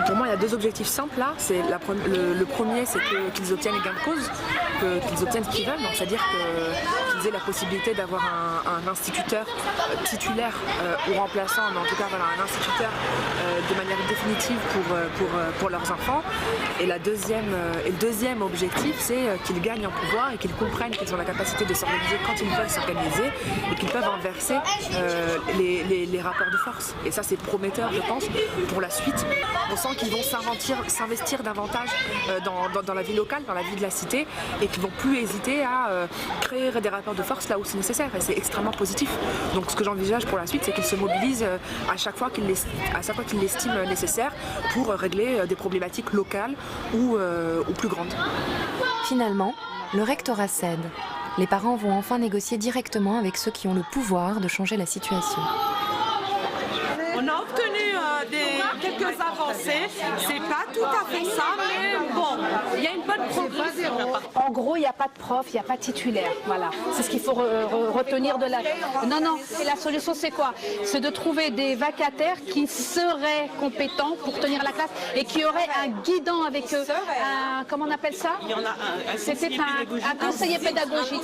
Pour moi, il y a deux objectifs simples là. Le premier, c'est qu'ils obtiennent gain de cause, qu'ils obtiennent ce qu'ils veulent. C'est-à-dire qu'ils aient la possibilité d'avoir un instituteur titulaire ou remplaçant, mais en tout cas voilà, un instituteur de manière définitive pour leurs enfants. Et le deuxième objectif, c'est qu'ils gagnent en pouvoir et qu'ils comprennent qu'ils ont la capacité de s'organiser quand ils veulent s'organiser et qu'ils peuvent inverser les rapports de force. Et ça, c'est prometteur, je pense, pour la suite. On sent qu'ils vont s'investir davantage dans la vie locale, dans la vie de la cité, et qu'ils vont plus hésiter à créer des rapports de force là où c'est nécessaire. Et c'est extrêmement positif. Donc ce que j'envisage pour la suite, c'est qu'ils se mobilisent à chaque fois qu'ils l'estiment nécessaire pour régler des problématiques locales ou plus grandes. Finalement, le rectorat cède. Les parents vont enfin négocier directement avec ceux qui ont le pouvoir de changer la situation. On a obtenu quelques avancées, c'est pas tout à fait ça, mais bon, il y a une bonne progression. En gros, il n'y a pas de prof, il n'y a pas de titulaire, voilà. C'est ce qu'il faut retenir de la... Non, et la solution c'est quoi? C'est de trouver des vacataires qui seraient compétents pour tenir la classe et qui auraient un guidant avec eux, comment on appelle ça? Il y en a un C'était un conseiller pédagogique.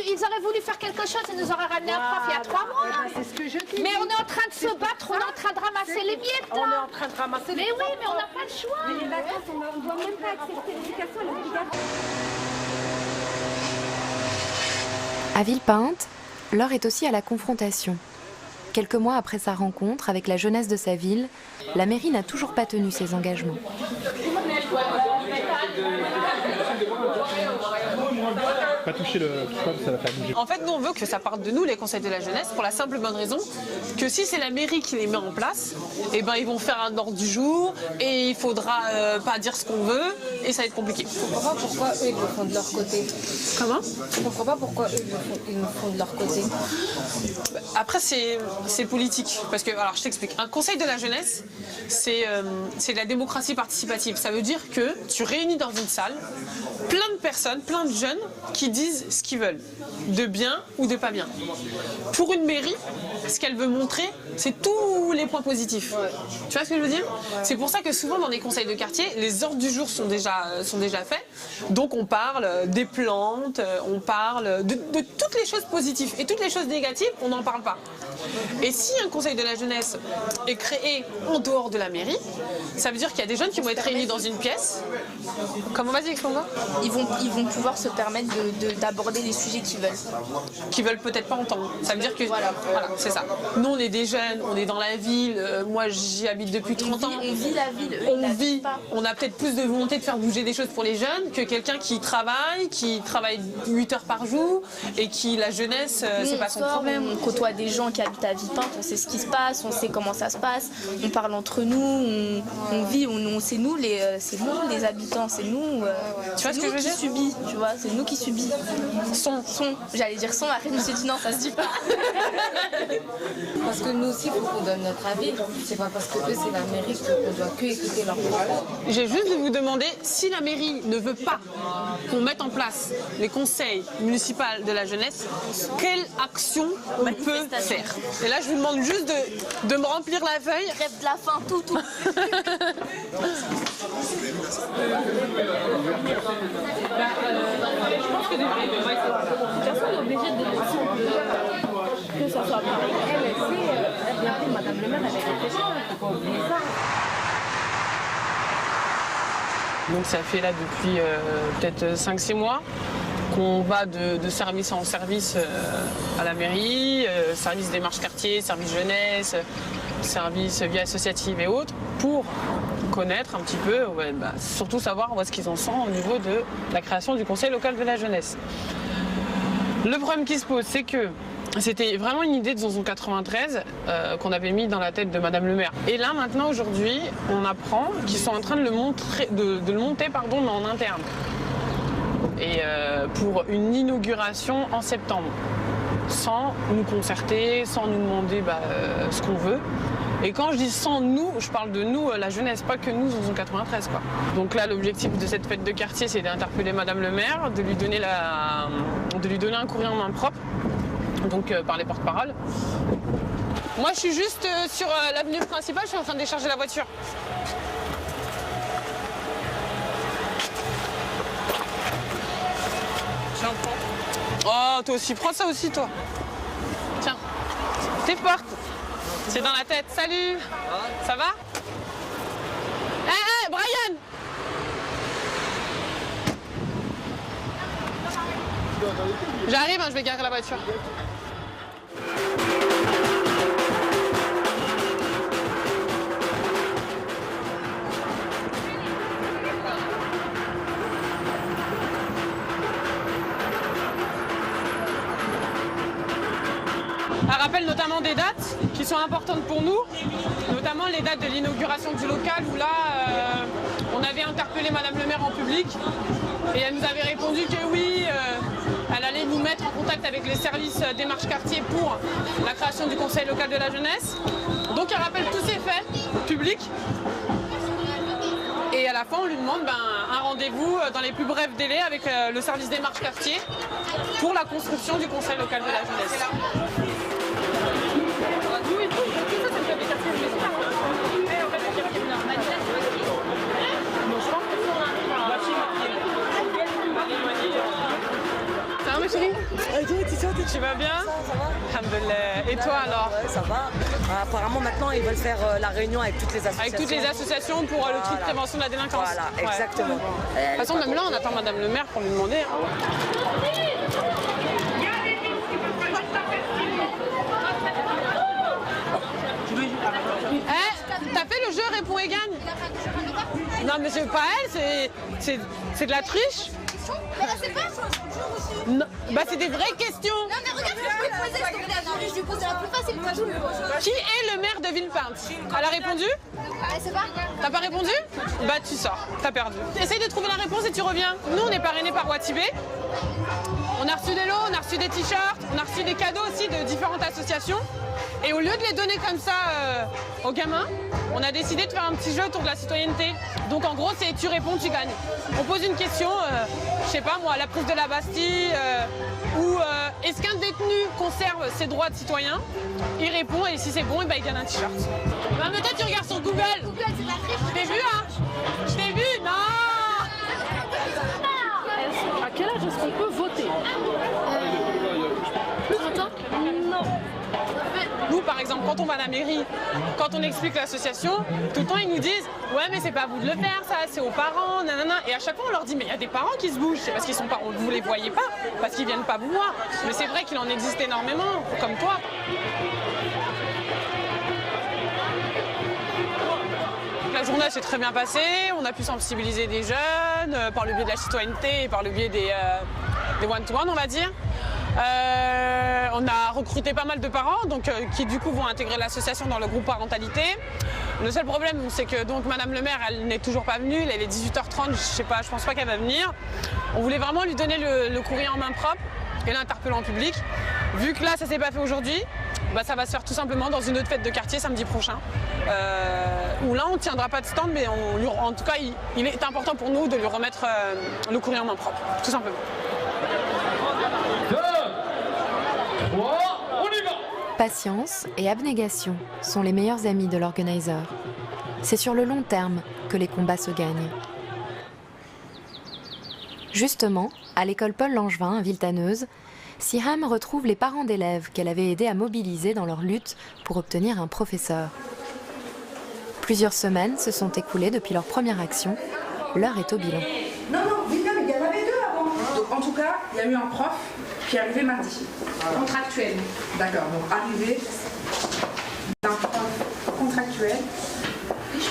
Ils auraient voulu faire quelque chose et nous auraient ramené un prof il y a 3 mois. C'est ce que je dis. Mais on est en train de se battre, on est en train de ramasser les miettes là. On est en train de ramasser mais oui, mais on n'a pas le choix. Mais les vacances, on ne doit même pas accepter l'éducation à l'obligation. À Villepinte, Laure est aussi à la confrontation. Quelques mois après sa rencontre avec la jeunesse de sa ville, la mairie n'a toujours pas tenu ses engagements. Pas toucher le quoi, ça va faire bouger. En fait, nous, on veut que ça parte de nous, les conseils de la jeunesse, pour la simple bonne raison que si c'est la mairie qui les met en place, eh ben, ils vont faire un ordre du jour et il faudra pas dire ce qu'on veut et ça va être compliqué. Je comprends pas pourquoi eux, ils le font de leur côté. Comment? Je comprends pas pourquoi eux, ils le font de leur côté. Après, c'est politique. Parce que, alors, je t'explique. Un conseil de la jeunesse, c'est de la démocratie participative. Ça veut dire que tu réunis dans une salle plein de personnes, plein de jeunes qui disent ce qu'ils veulent, de bien ou de pas bien. Pour une mairie, ce qu'elle veut montrer, c'est tous les points positifs. Ouais. Tu vois ce que je veux dire? C'est pour ça que souvent dans les conseils de quartier, les ordres du jour sont déjà faits. Donc on parle des plantes, on parle de toutes les choses positives. Et toutes les choses négatives, on n'en parle pas. Et si un conseil de la jeunesse est créé en dehors de la mairie, ça veut dire qu'il y a des jeunes qui vont être réunis dans une pièce. Comment vas-y, explique-moi. Ils vont pouvoir se permettre d'aborder les sujets qu'ils veulent. Qui veulent peut-être pas entendre. Ça veut dire que voilà, c'est ça. Nous, on est des jeunes, on est dans la ville. Moi, j'y habite depuis 30 ans. On vit la ville. On vit. On a peut-être plus de volonté de faire bouger des choses pour les jeunes que quelqu'un qui travaille 8 heures par jour et qui, la jeunesse, c'est pas son problème. On côtoie des gens qui habitent à Villepinte, on sait ce qui se passe, on sait comment ça se passe, on parle entre nous, on vit, c'est nous les habitants, c'est nous. Tu vois ce que je veux dire? Subit, tu vois, c'est nous qui subit. Son. J'allais dire son, après je me suis dit non, ça se dit pas. Parce que nous aussi, il faut qu'on donne notre avis. C'est pas parce que eux, c'est la mairie qu'on doit que écouter leur propos. J'ai juste de vous demander si la mairie ne veut pas qu'on mette en place les conseils municipaux de la jeunesse, quelle action on peut faire. Et là, je vous demande juste de me remplir la feuille. Rêve de la fin, tout. Je pense que on est obligé que ça soit pareil. Elle, Madame le maire, elle est réfléchie, il ne faut pas oublier ça. Donc ça fait là depuis peut-être 5-6 mois qu'on va de service en service à la mairie, service démarche quartier, service jeunesse, service vie associative et autres, pour connaître un petit peu, surtout savoir où est-ce qu'ils en sont au niveau de la création du conseil local de la jeunesse. Le problème qui se pose, c'est que c'était vraiment une idée de Zonzon 93 qu'on avait mis dans la tête de Madame le maire. Et là, maintenant, aujourd'hui, on apprend qu'ils sont en train de le monter, mais en interne. Et pour une inauguration en septembre. sans nous concerter, sans nous demander ce qu'on veut. Et quand je dis sans nous, je parle de nous, la jeunesse, pas que nous, Zonzon 93, quoi. Donc là, l'objectif de cette fête de quartier, c'est d'interpeller Madame le maire, de lui donner un courrier en main propre, donc par les porte-paroles. Moi, je suis juste sur l'avenue principale, je suis en train de décharger la voiture. Tiens, prends. Oh, toi aussi, prends ça aussi, toi. Tiens, tes portes. C'est dans la tête. Salut. Ça va? Hé, Brian! J'arrive, je vais garer la voiture. Elle rappelle notamment des dates qui sont importantes pour nous, notamment les dates de l'inauguration du local où là, on avait interpellé Madame le maire en public et elle nous avait répondu que oui, elle allait nous mettre en contact avec les services démarche quartier pour la création du conseil local de la jeunesse. Donc elle rappelle tous ces faits publics et à la fin on lui demande un rendez-vous dans les plus brefs délais avec le service démarche quartier pour la construction du conseil local de la jeunesse. Ça va ma chérie? Tu vas bien? Ça va. Alhamdoulilah. Et toi alors? Ouais, ça va. Apparemment maintenant ils veulent faire la réunion avec toutes les associations. Avec toutes les associations pour le truc de prévention de la délinquance. Voilà, exactement. De toute façon même là on attend Madame le maire pour lui demander. T'as fait le jeu Réponds et gagne? Non mais c'est pas elle, c'est de la triche. Mais là, c'est pas un jeu. Non, c'est des vraies questions. Non, mais regarde, je peux poser ce qu'on a. Je lui pose la plus facile. Moi, je lui pose. Qui est le maire de Villepinte? Elle a répondu? Elle sait pas. T'as pas répondu? Bah, tu sors. T'as perdu. Essaye de trouver la réponse et tu reviens. Nous, on est parrainés par Watibé. On a reçu des lots, on a reçu des t-shirts, on a reçu des cadeaux aussi de différentes associations. Et au lieu de les donner comme ça aux gamins, on a décidé de faire un petit jeu autour de la citoyenneté. Donc en gros, c'est tu réponds, tu gagnes. On pose une question, je sais pas moi, la prise de la Bastille, ou est-ce qu'un détenu conserve ses droits de citoyen? Il répond et si c'est bon, il gagne un t-shirt. Bah, mais toi, tu regardes sur Google. Google, c'est la triche. Je t'ai vu, hein? Je t'ai vu, non! À quel âge est-ce qu'on peut voter? Plus longtemps? Non. Nous, par exemple, quand on va à la mairie, quand on explique l'association, tout le temps, ils nous disent « Ouais, mais c'est pas à vous de le faire, ça, c'est aux parents, nanana. » Et à chaque fois, on leur dit « Mais il y a des parents qui se bougent, c'est parce qu'ils sont pas, vous les voyez pas, parce qu'ils viennent pas vous voir. » Mais c'est vrai qu'il en existe énormément, comme toi. La journée s'est très bien passée, on a pu sensibiliser des jeunes par le biais de la citoyenneté et par le biais des one-to-one, on va dire. On a recruté pas mal de parents qui du coup vont intégrer l'association dans le groupe parentalité. Le seul problème c'est que donc Madame le maire elle n'est toujours pas venue, il est 18h30, je pense pas qu'elle va venir. On voulait vraiment lui donner le courrier en main propre et l'interpeller en public. Vu que là ça s'est pas fait aujourd'hui, ça va se faire tout simplement dans une autre fête de quartier samedi prochain. Où là on ne tiendra pas de stand mais en tout cas il est important pour nous de lui remettre le courrier en main propre, tout simplement. Patience et abnégation sont les meilleurs amis de l'organizer. C'est sur le long terme que les combats se gagnent. Justement, à l'école Paul Langevin à Villetaneuse, Siham retrouve les parents d'élèves qu'elle avait aidés à mobiliser dans leur lutte pour obtenir un professeur. Plusieurs semaines se sont écoulées depuis leur première action. L'heure est au bilan. Non, William, il y en avait deux avant. Donc en tout cas, il y a eu un prof qui est arrivé mardi. Contractuel. D'accord, donc arrivé d'un prof contractuel.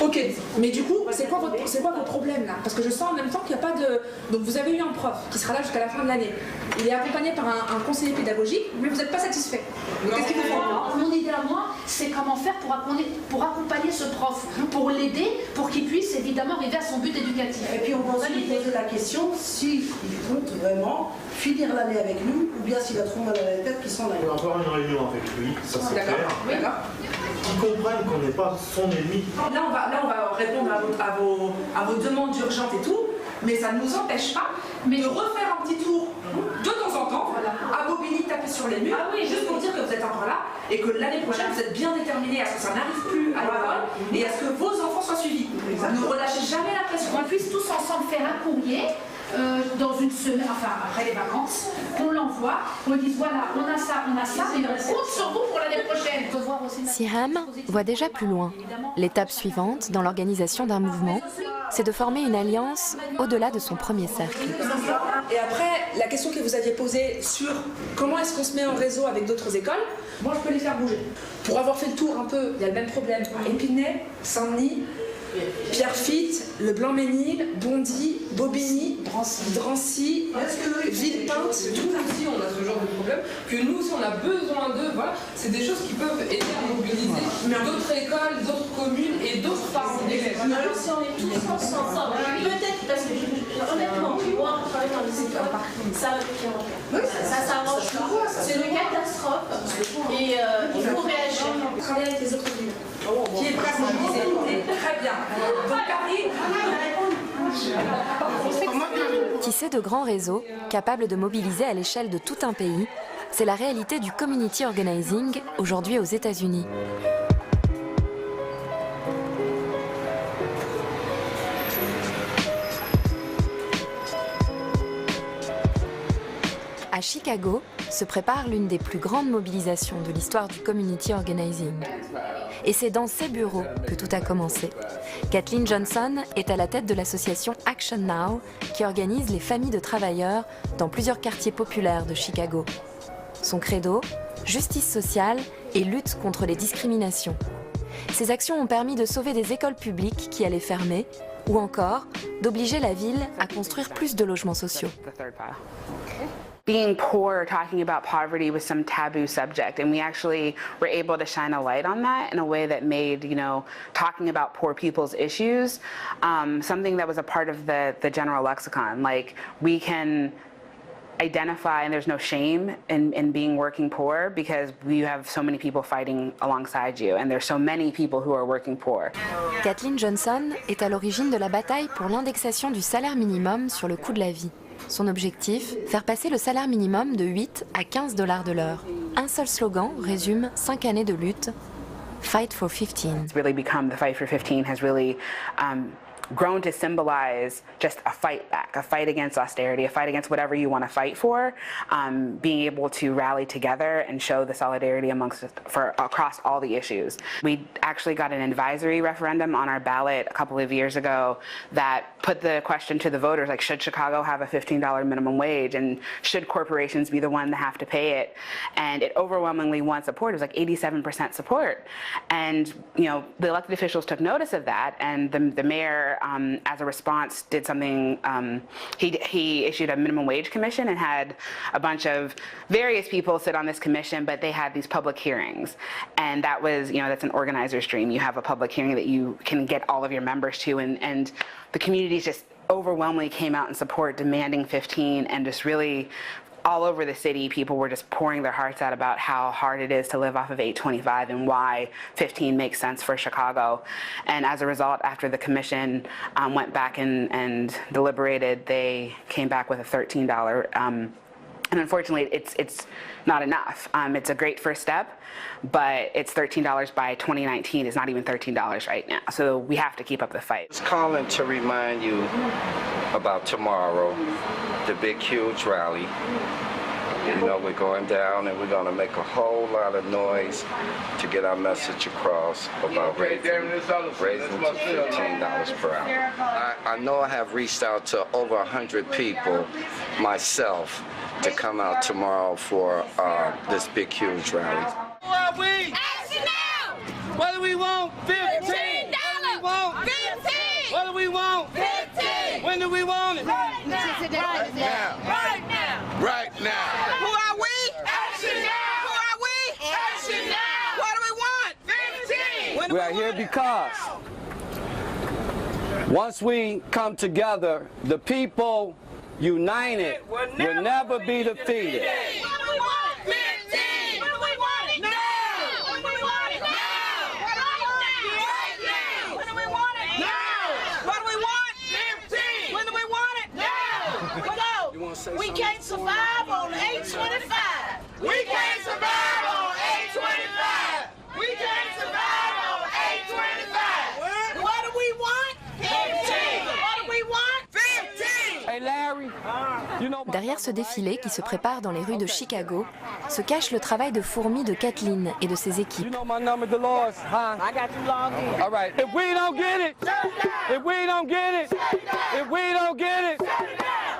Ok, mais du coup, c'est quoi votre problème là? Parce que je sens en même temps qu'il n'y a pas de... Donc vous avez eu un prof qui sera là jusqu'à la fin de l'année. il est accompagné par un conseiller pédagogique, mais vous n'êtes pas satisfait. Qu'est-ce qu'il faut faire? Mon idée à moi, c'est comment faire pour accompagner ce prof, pour l'aider, pour qu'il puisse évidemment arriver à son but éducatif. Et puis on va aussi lui poser la question s'il compte vraiment finir l'année avec nous ou bien s'il a trop mal à la tête qu'il s'en aille. On va avoir une réunion avec lui, ça c'est clair. Oui, d'accord. Qu'ils comprennent qu'on n'est pas son ennemi. Là, on va répondre à vos demandes urgentes et tout, mais ça ne nous empêche pas de refaire un petit tour de temps en temps, à Bobigny, taper sur les murs, juste pour dire que vous êtes encore là et que l'année prochaine vous êtes bien déterminés à ce que ça n'arrive plus à l'école et à ce que vos enfants soient suivis. Ne relâchez jamais la pression. Qu'on puisse tous ensemble faire un courrier dans une semaine, enfin après les vacances, qu'on l'envoie, qu'on dise voilà, on a ça, et on compte sur vous pour l'année prochaine. Siham voit déjà plus loin. L'étape suivante dans l'organisation d'un mouvement, c'est de former une alliance au-delà de son premier cercle. Et après, la question que vous aviez posée sur comment est-ce qu'on se met en réseau avec d'autres écoles, moi je peux les faire bouger. Pour avoir fait le tour un peu, il y a le même problème à Épinay, Saint-Denis, Pierrefitte, Le Blanc-Ménil, Bondy, Bobigny, Drancy, Villepinte. Nous aussi on a ce genre de problème, que nous aussi on a besoin d'eux, voilà. C'est des choses qui peuvent aider à mobiliser d'autres écoles, d'autres communes et d'autres parents d'élèves. Alors si on est tous ensemble, peut-être parce que honnêtement, moi je travaille dans les écoles, ça va être ça s'arrange tout, c'est une catastrophe et il faut réagir. Travailler avec les autres villes. Qui est prêt à mobiliser. Très bien. Donc Paris. Tisser de grands réseaux, capables de mobiliser à l'échelle de tout un pays, c'est la réalité du community organizing aujourd'hui aux États-Unis. À Chicago se prépare l'une des plus grandes mobilisations de l'histoire du community organizing. Et c'est dans ces bureaux que tout a commencé. Kathleen Johnson est à la tête de l'association Action Now, qui organise les familles de travailleurs dans plusieurs quartiers populaires de Chicago. Son credo, justice sociale et lutte contre les discriminations. Ces actions ont permis de sauver des écoles publiques qui allaient fermer, ou encore d'obliger la ville à construire plus de logements sociaux. Being poor, talking about poverty was some taboo subject, and we actually were able to shine a light on that in a way that made, talking about poor people's issues something that was a part of the general lexicon. Like, we can identify, and there's no shame in being working poor because you have so many people fighting alongside you, and there's so many people who are working poor. Kathleen Johnson est à l'origine de la bataille pour l'indexation du salaire minimum sur le coût de la vie. Son objectif, faire passer le salaire minimum de 8 à 15 $ de l'heure. Un seul slogan résume 5 années de lutte, Fight for 15. It's really become, the Fight for 15 has really grown to symbolize just a fight back, a fight against austerity, a fight against whatever you want to fight for, being able to rally together and show the solidarity across all the issues. We actually got an advisory referendum on our ballot a couple of years ago that put the question to the voters, like, should Chicago have a $15 minimum wage, and should corporations be the one to have to pay it? And it overwhelmingly won support. It was like 87% support. And, the elected officials took notice of that, and the mayor, as a response, did something. He issued a minimum wage commission and had a bunch of various people sit on this commission, but they had these public hearings. And that was, that's an organizer's dream. You have a public hearing that you can get all of your members to, and the communities just overwhelmingly came out in support, demanding 15, and just really all over the city, people were just pouring their hearts out about how hard it is to live off of $8.25 and why 15 makes sense for Chicago. And as a result, after the commission went back and deliberated, they came back with a $13. And unfortunately, it's not enough. It's a great first step, but it's $13 by 2019. It's not even $13 right now. So we have to keep up the fight. Just calling to remind you about tomorrow, the big, huge rally. We're going down and we're going to make a whole lot of noise to get our message across about raising to $15 per hour. I know I have reached out to over 100 people myself to come out tomorrow for this big, huge rally. Who are we? Action Now! What do we want? $15! What do we want? $15! What do we want? $15! When do we want it? Right now! Right now! Right now! Right now! We are here because once we come together, the people united will never be defeated. We can't survive on 825. We can't survive on 825. We can't survive on 825. What do we want? 15. What do we want? 15. Hey Larry, Derrière ce défilé qui se prépare dans les rues de Chicago, se cache le travail de fourmi de Kathleen et de ses équipes. you know my number, Dolores, huh? I got you logged in. All right, if we don't get it, if we don't get it, if we don't get it,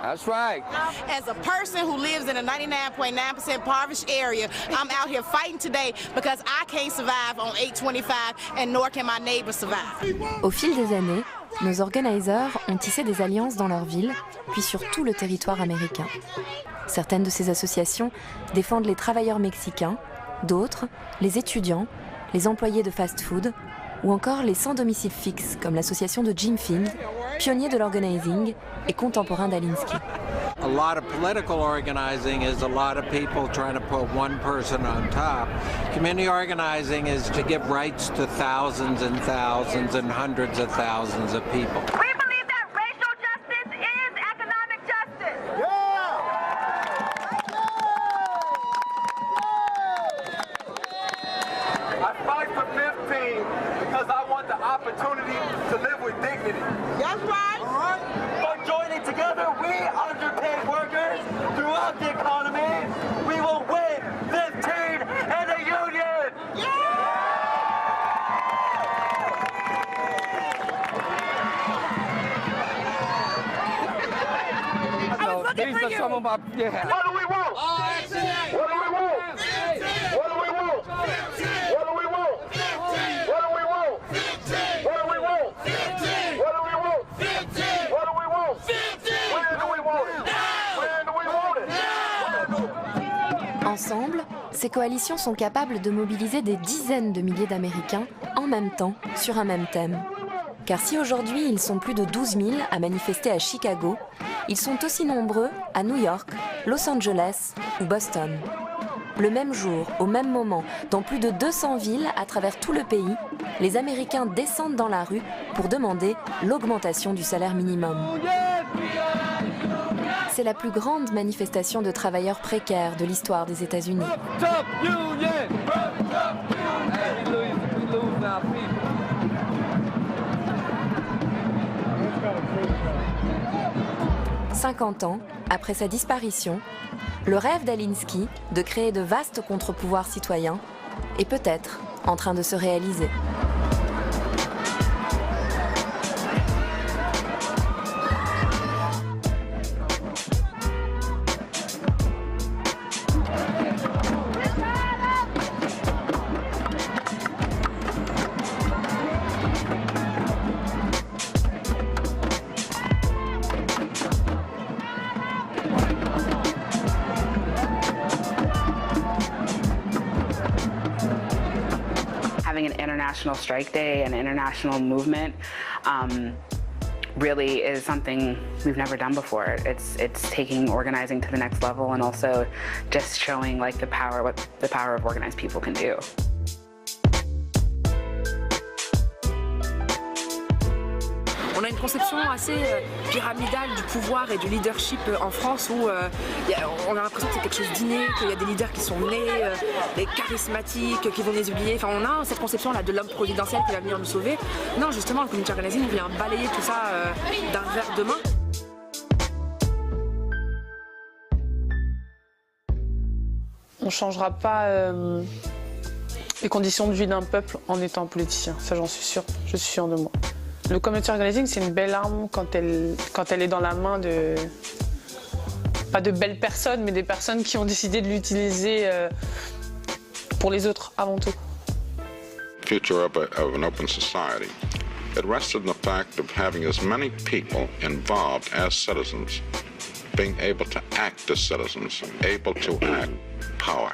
that's right. As a person who lives in a 99.9% impoverished area, I'm out here fighting today because I can't survive on 825 and nor can my neighbors survive. Au fil des années, nos organisers ont tissé des alliances dans leur ville, puis sur tout le territoire américain. Certaines de ces associations défendent les travailleurs mexicains, d'autres, les étudiants, les employés de fast-food, ou encore les sans domicile fixe, comme l'association de Jim Field, pionnier de l'organizing et contemporain d'Alinsky. A lot of political organizing is a lot of people trying to put one person on top. Community organizing is to give rights to thousands and thousands and hundreds of thousands of people. We believe that racial justice is economic justice. I fight for 15 because I want the opportunity to live with dignity. That's right. All right? By joining together, we underpaid workers throughout the economy, we will win 15 and a union. These are some of my, yeah. What do we want? What do we want? What do we want? What do we want? What do we want? What do we want? What do we want? What do we want? When do we want it? When do we want it? Ensemble, ces coalitions sont capables de mobiliser des dizaines de milliers d'Américains en même temps sur un même thème. Car si aujourd'hui ils sont plus de 12 000 à manifester à Chicago, ils sont aussi nombreux à New York, Los Angeles ou Boston. Le même jour, au même moment, dans plus de 200 villes à travers tout le pays, les Américains descendent dans la rue pour demander l'augmentation du salaire minimum. C'est la plus grande manifestation de travailleurs précaires de l'histoire des États-Unis. 50 ans après sa disparition, le rêve d'Alinsky de créer de vastes contre-pouvoirs citoyens est peut-être en train de se réaliser. Having an international strike day, an international movement, really is something we've never done before. It's taking organizing to the next level and also just showing like what the power of organized people can do. On a une conception assez pyramidale du pouvoir et du leadership en France où on a l'impression que c'est quelque chose d'inné, qu'il y a des leaders qui sont nés, des charismatiques qui vont les oublier. Enfin, on a cette conception-là de l'homme providentiel qui va venir nous sauver. Non, justement, le community organizing vient balayer tout ça d'un revers de main. On ne changera pas les conditions de vie d'un peuple en étant politicien, ça j'en suis sûre, je suis sûre de moi. Le community organizing, c'est une belle arme quand elle est dans la main de, pas de belles personnes, mais des personnes qui ont décidé de l'utiliser pour les autres avant tout. Future of an open society. It rested in the fact of having as many people involved as citizens, being able to act as citizens, able to act power.